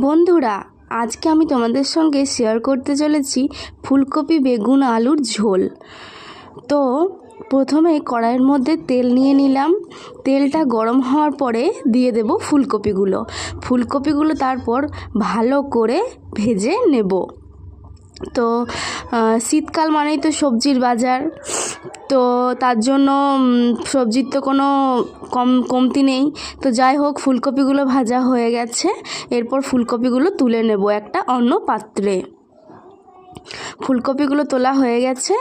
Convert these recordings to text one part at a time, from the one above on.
বন্ধুরা, আজকে আমি তোমাদের সঙ্গে শেয়ার করতে চলেছি ফুলকপি বেগুন আলুর ঝোল। তো প্রথমে কড়াইয়ের মধ্যে তেল নিয়ে নিলাম। তেলটা গরম হওয়ার পরে দিয়ে দেব ফুলকপিগুলো তারপর ভালো করে ভেজে নেব। তো শীতকাল মানেই তো সবজির বাজার, তো তার জন্য সবজির তো কোনো কমতি নেই। তো যাই হোক, ফুলকপিগুলো ভাজা হয়ে গেছে। এরপর ফুলকপিগুলো তুলে নেব একটা অন্য পাত্রে। ফুলকপিগুলো তোলা হয়ে গেছে,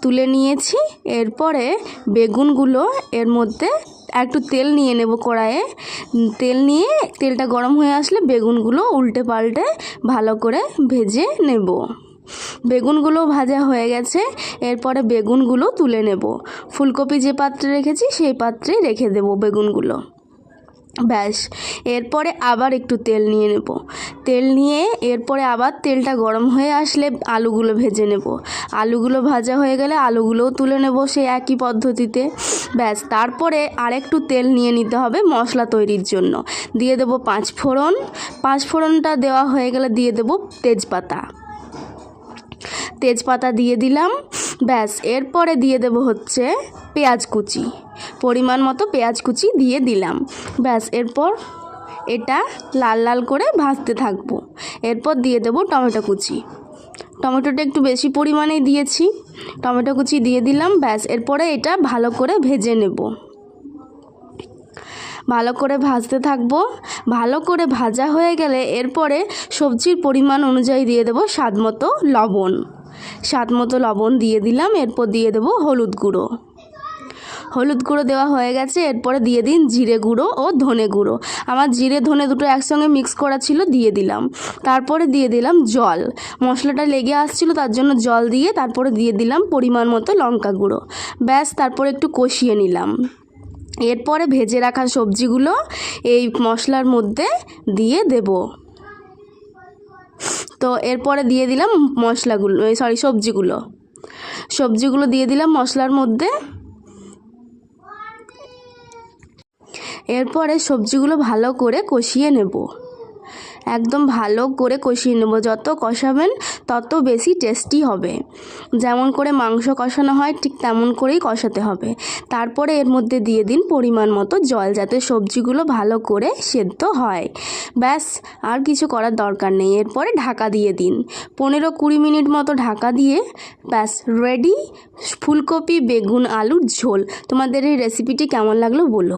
তুলে নিয়েছি। এরপরে বেগুনগুলো এর মধ্যে একটু তেল নিয়ে নেব কড়াইয়ে। তেল নিয়ে তেলটা গরম হয়ে আসলে বেগুনগুলো উল্টে পাল্টে ভালো করে ভেজে নেব। বেগুনগুলো ভাজা হয়ে গেছে, এরপরে বেগুনগুলো তুলে নেব। ফুলকপি যে পাত্রে রেখেছি সেই পাত্রে রেখে দেব বেগুনগুলো। ব্যাস, এরপরে আবার একটু তেল নিয়ে নেব। তেল নিয়ে এরপরে আবার তেলটা গরম হয়ে আসলে আলুগুলো ভেজে নেব। আলুগুলো ভাজা হয়ে গেলে আলুগুলোও তুলে নেব সেই একই পদ্ধতিতে। ব্যাস, তারপরে আরেকটু তেল নিয়ে নিতে হবে মশলা তৈরির জন্য। দিয়ে দেব পাঁচফোড়নটা দেওয়া হয়ে গেলে দিয়ে দেব তেজপাতা দিয়ে দিলাম। ব্যাস, এরপরে দিয়ে দেব হচ্ছে পেঁয়াজ কুচি, পরিমাণ মতো পেঁয়াজ কুচি দিয়ে দিলাম। ব্যাস, এরপর এটা লাল লাল করে ভাজতে থাকবো। এরপর দিয়ে দেব টমেটো কুচি। টমেটোটা একটু বেশি পরিমাণেই দিয়েছি, টমেটো কুচি দিয়ে দিলাম। ব্যাস, এরপরে এটা ভালো করে ভেজে নেব। ভালো করে ভাজতে থাকবো। ভালো করে ভাজা হয়ে গেলে এরপরে সবজির পরিমাণ অনুযায়ী দিয়ে দেব স্বাদ মতো লবণ দিয়ে দিলাম। এরপর দিয়ে দেব হলুদ গুঁড়ো দেওয়া হয়ে গেছে। এরপরে দিয়ে দিন জিরে গুঁড়ো ও ধনে গুঁড়ো। আমার জিরে ধনে দুটো একসঙ্গে মিক্স করা ছিল, দিয়ে দিলাম। তারপরে দিয়ে দিলাম জল। মশলাটা লেগে আসছিল তার জন্য জল দিয়ে তারপরে দিয়ে দিলাম পরিমাণ মতো লঙ্কা গুঁড়ো। ব্যাস, তারপরে একটু কষিয়ে নিলাম। এরপরে ভেজে রাখা সবজিগুলো এই মশলার মধ্যে দিয়ে দেব। তো এরপরে দিয়ে দিলাম সবজিগুলো দিয়ে দিলাম মশলার মধ্যে। এরপরে সবজিগুলো ভালো করে কষিয়ে নেব, একদম ভালো করে কষিয়ে নেব। যত কষাবেন তত বেশি টেস্টি হবে। যেমন করে মাংস কষানো হয় ঠিক তেমন করেই কষাতে হবে। তারপরে এর মধ্যে দিয়ে দিন পরিমাণ মতো জল, যাতে সবজিগুলো ভালো করে সেদ্ধ হয়। ব্যাস, আর কিছু করার দরকার নেই। এরপরে ঢাকা দিয়ে দিন 15-20 মিনিট মতো ঢাকা দিয়ে। ব্যাস, রেডি ফুলকপি বেগুন আলুর ঝোল। তোমাদের এই রেসিপিটি কেমন লাগলো বলো।